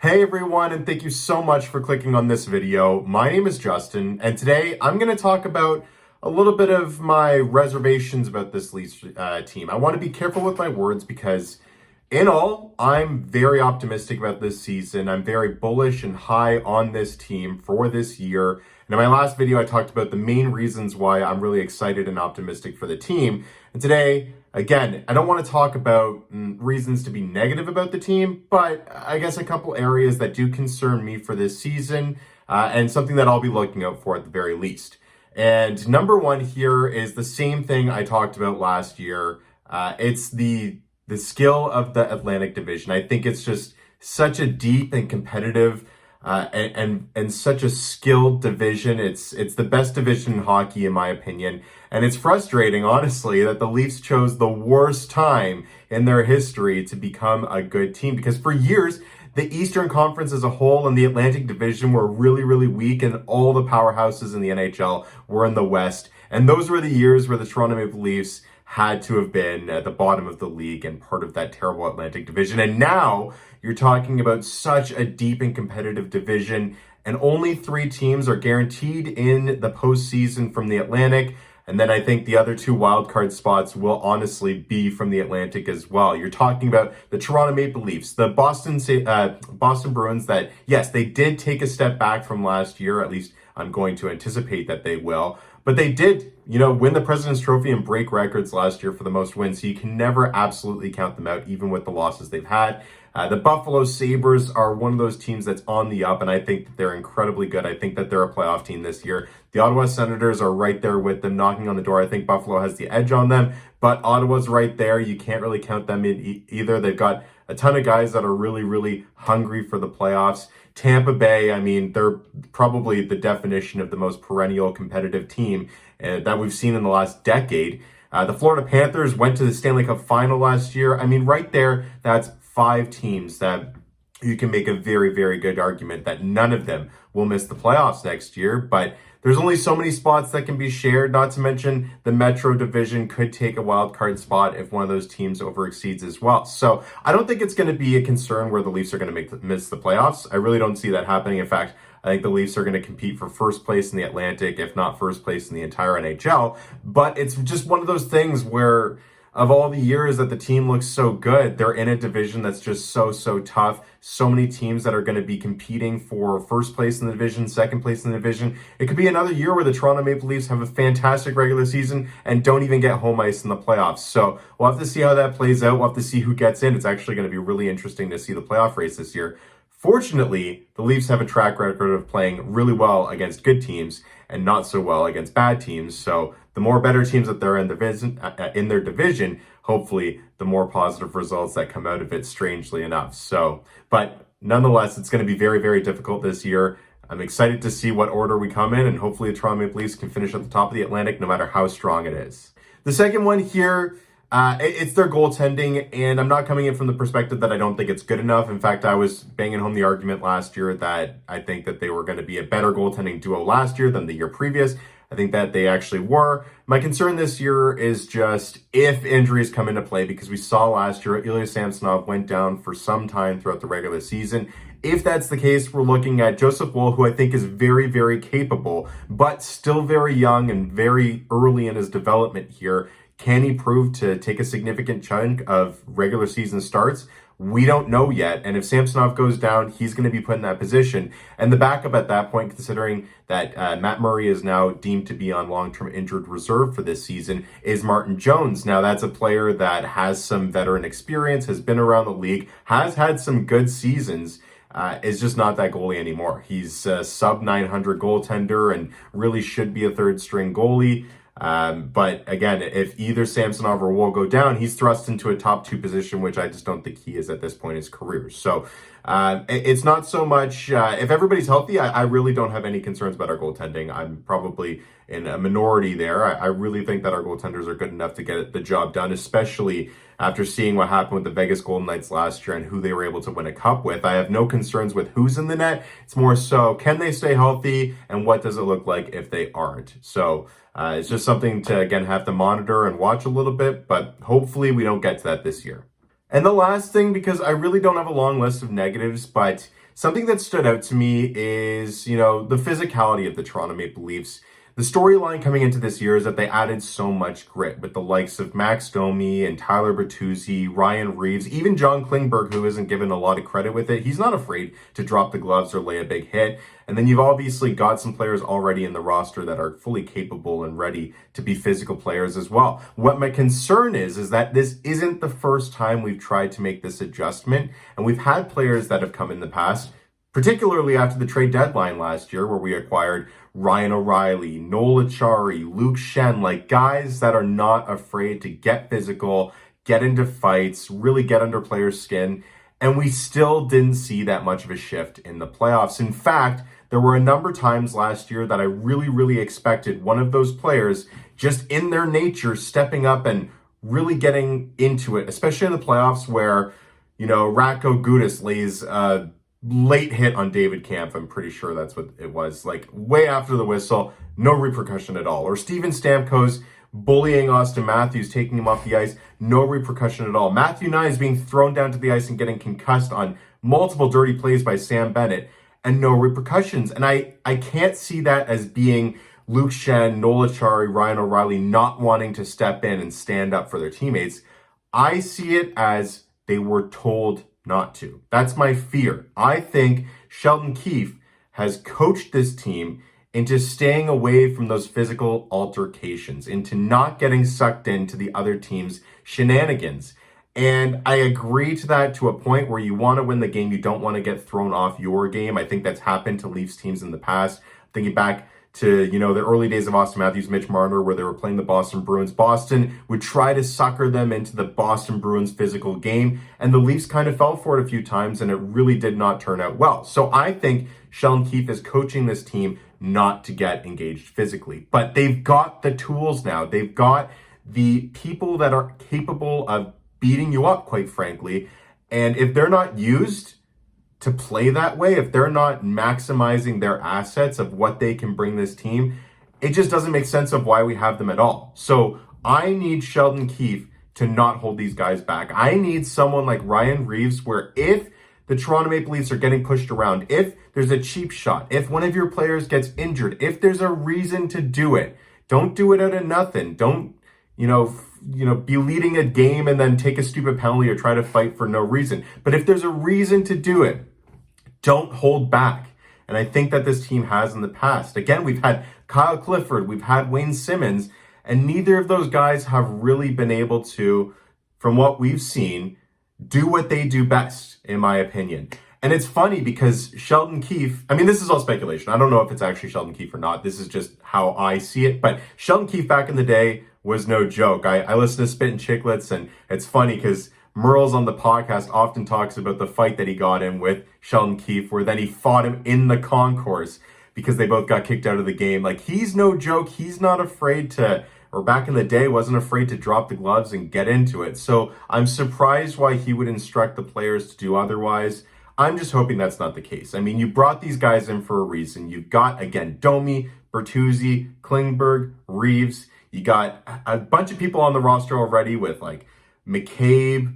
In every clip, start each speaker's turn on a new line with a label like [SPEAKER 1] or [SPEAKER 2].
[SPEAKER 1] Hey everyone, and thank you so much for clicking on this video. My name is Justin, and today I'm going to talk about a little bit of my reservations about this Leafs team. I want to be careful with my words because in all, I'm very optimistic about this season. I'm very bullish and high on this team for this year. And in my last video, I talked about the main reasons why I'm really excited and optimistic for the team. And today, again, I don't want to talk about reasons to be negative about the team, but I guess a couple areas that do concern me for this season and something that I'll be looking out for at the very least. And number one here is the same thing I talked about last year. It's the skill of the Atlantic Division. I think it's just such a deep and competitive and such a skilled division. It's the best division in hockey, in my opinion. And it's frustrating, honestly, that the Leafs chose the worst time in their history to become a good team. Because for years, the Eastern Conference as a whole and the Atlantic Division were really, really weak, and all the powerhouses in the NHL were in the West. And those were the years where the Toronto Maple Leafs had to have been at the bottom of the league and part of that terrible Atlantic Division. And now you're talking about such a deep and competitive division, and only 3 teams are guaranteed in the postseason from the Atlantic. And then I think the other 2 wildcard spots will honestly be from the Atlantic as well. You're talking about the Toronto Maple Leafs, the Boston Bruins that, yes, they did take a step back from last year. At least I'm going to anticipate that they will. But they did, win the President's Trophy and break records last year for the most wins. So you can never absolutely count them out, even with the losses they've had. The Buffalo Sabres are one of those teams that's on the up, and I think that they're incredibly good. I think that they're a playoff team this year. The Ottawa Senators are right there with them, knocking on the door. I think Buffalo has the edge on them, but Ottawa's right there. You can't really count them in either. They've got a ton of guys that are really, really hungry for the playoffs. Tampa Bay, I mean, they're probably the definition of the most perennial competitive team that we've seen in the last decade. The Florida Panthers went to the Stanley Cup final last year. I mean, right there, that's 5 teams that you can make a very, very good argument that none of them will miss the playoffs next year. But there's only so many spots that can be shared, not to mention the Metro Division could take a wild card spot if one of those teams overexceeds as well. So I don't think it's going to be a concern where the Leafs are going to miss the playoffs. I really don't see that happening. In fact, I think the Leafs are going to compete for first place in the Atlantic, if not first place in the entire NHL. But it's just one of those things where of all the years that the team looks so good, they're in a division that's just so tough. So many teams that are going to be competing for first place in the division, second place in the division. It could be another year where the Toronto Maple Leafs have a fantastic regular season and don't even get home ice in the playoffs. So we'll have to see how that plays out. We'll have to see who gets in. It's actually going to be really interesting to see the playoff race this year. Fortunately, the Leafs have a track record of playing really well against good teams and not so well against bad teams. So the more better teams that they're in their division, hopefully the more positive results that come out of it, strangely enough. So, but nonetheless, it's going to be very, very difficult this year. I'm excited to see what order we come in, and hopefully the Toronto Maple Leafs can finish at the top of the Atlantic, no matter how strong it is. The second one here, it's their goaltending, and I'm not coming in from the perspective that I don't think it's good enough. In fact, I was banging home the argument last year that I think that they were going to be a better goaltending duo last year than the year previous. I think that they actually were. My concern this year is just if injuries come into play, because we saw last year Ilya Samsonov went down for some time throughout the regular season. If that's the case, we're looking at Joseph Woll, who I think is very, very capable, but still very young and very early in his development here. Can he prove to take a significant chunk of regular season starts? We don't know yet. And if Samsonov goes down, he's going to be put in that position. And the backup at that point, considering that Matt Murray is now deemed to be on long-term injured reserve for this season, is Martin Jones. Now, that's a player that has some veteran experience, has been around the league, has had some good seasons. Is just not that goalie anymore. He's a sub 900 goaltender and really should be a third string goalie. But again, if either Samsonov or Woll go down, he's thrust into a top 2 position, which I just don't think he is at this point in his career. So it's not so much, if everybody's healthy, I really don't have any concerns about our goaltending. I'm probably in a minority there. I really think that our goaltenders are good enough to get the job done, especially after seeing what happened with the Vegas Golden Knights last year and who they were able to win a cup with. I have no concerns with who's in the net. It's more so, can they stay healthy, and what does it look like if they aren't? So it's just something to, again, have to monitor and watch a little bit, but hopefully we don't get to that this year. And the last thing, because I really don't have a long list of negatives, but something that stood out to me is, the physicality of the Toronto Maple Leafs. The storyline coming into this year is that they added so much grit with the likes of Max Domi and Tyler Bertuzzi, Ryan Reeves, even John Klingberg, who isn't given a lot of credit with it. He's not afraid to drop the gloves or lay a big hit. And then you've obviously got some players already in the roster that are fully capable and ready to be physical players as well. What my concern is that this isn't the first time we've tried to make this adjustment. And we've had players that have come in the past, particularly after the trade deadline last year, where we acquired Ryan O'Reilly, Noel Acciari, Luke Shen, like guys that are not afraid to get physical, get into fights, really get under players' skin. And we still didn't see that much of a shift in the playoffs. In fact, there were a number of times last year that I really expected one of those players, just in their nature, stepping up and really getting into it, especially in the playoffs where, Ratko Gudas lays late hit on David Kampf. I'm pretty sure that's what it was. Like way after the whistle, no repercussion at all. Or Steven Stamkos bullying Austin Matthews, taking him off the ice, no repercussion at all. Matthew Nye is being thrown down to the ice and getting concussed on multiple dirty plays by Sam Bennett, and no repercussions. And I can't see that as being Luke Shen, Noel Acciari, Ryan O'Reilly not wanting to step in and stand up for their teammates. I see it as they were told not to. That's my fear. I think Sheldon Keefe has coached this team into staying away from those physical altercations, into not getting sucked into the other team's shenanigans. And I agree to that to a point where you want to win the game. You don't want to get thrown off your game. I think that's happened to Leafs teams in the past. Thinking back to, the early days of Austin Matthews, Mitch Marner, where they were playing the Boston Bruins. Boston would try to sucker them into the Boston Bruins physical game, and the Leafs kind of fell for it a few times, and it really did not turn out well. So I think Sheldon Keefe is coaching this team not to get engaged physically. But they've got the tools now. They've got the people that are capable of beating you up, quite frankly. And if they're not used to play that way, if they're not maximizing their assets of what they can bring this team, it just doesn't make sense of why we have them at all. So I need Sheldon Keefe to not hold these guys back. I need someone like Ryan Reeves, where if the Toronto Maple Leafs are getting pushed around, if there's a cheap shot, if one of your players gets injured, if there's a reason to do it, don't do it out of nothing. Don't, be leading a game and then take a stupid penalty or try to fight for no reason. But if there's a reason to do it, don't hold back. And I think that this team has in the past. Again, we've had Kyle Clifford, we've had Wayne Simmons, and neither of those guys have really been able to, from what we've seen, do what they do best, in my opinion. And it's funny because Sheldon Keefe, this is all speculation. I don't know if it's actually Sheldon Keefe or not. This is just how I see it. But Sheldon Keefe back in the day was no joke. I listen to Spit and Chicklets, and it's funny because Merle's on the podcast often talks about the fight that he got in with Sheldon Keefe, where then he fought him in the concourse because they both got kicked out of the game. Like, he's no joke. He's not afraid to, or back in the day, wasn't afraid to drop the gloves and get into it. So I'm surprised why he would instruct the players to do otherwise. I'm just hoping that's not the case. You brought these guys in for a reason. You've got, again, Domi, Bertuzzi, Klingberg, Reeves. You got a bunch of people on the roster already with, like, McCabe.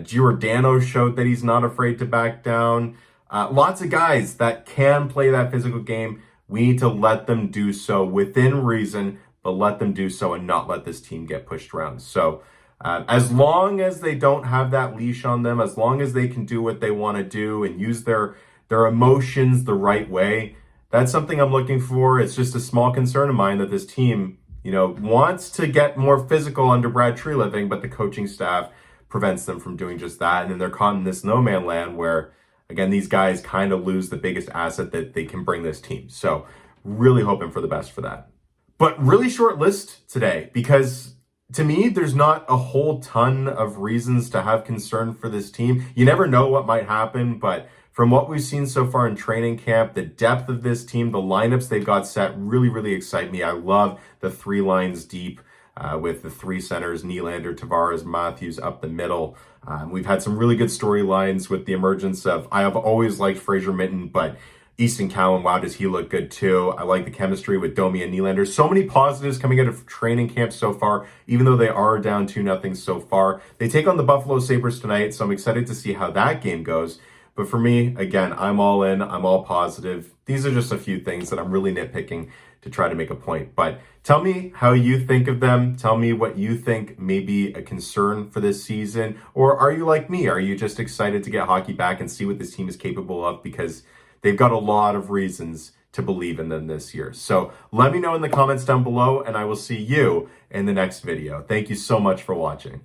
[SPEAKER 1] Giordano showed that he's not afraid to back down. Lots of guys that can play that physical game. We need to let them do so within reason, but let them do so and not let this team get pushed around. So as long as they don't have that leash on them, as long as they can do what they want to do and use their emotions the right way, that's something I'm looking for. It's just a small concern of mine that this team, wants to get more physical under Brad Treliving, but the coaching staff prevents them from doing just that. And then they're caught in this no man land where, again, these guys kind of lose the biggest asset that they can bring this team. So really hoping for the best for that. But really short list today, because to me, there's not a whole ton of reasons to have concern for this team. You never know what might happen, but from what we've seen so far in training camp, the depth of this team, the lineups they've got set really excite me. I love the three lines deep. With the three centers, Nylander, Tavares, Matthews up the middle. We've had some really good storylines with the emergence of, I have always liked Fraser Minten, but Easton Cowan, wow, does he look good too. I like the chemistry with Domi and Nylander. So many positives coming out of training camp so far, even though they are down 2-0 so far. They take on the Buffalo Sabres tonight, so I'm excited to see how that game goes. But for me, again, I'm all in. I'm all positive. These are just a few things that I'm really nitpicking to try to make a point. But tell me how you think of them. Tell me what you think may be a concern for this season. Or are you like me? Are you just excited to get hockey back and see what this team is capable of? Because they've got a lot of reasons to believe in them this year. So let me know in the comments down below, and I will see you in the next video. Thank you so much for watching.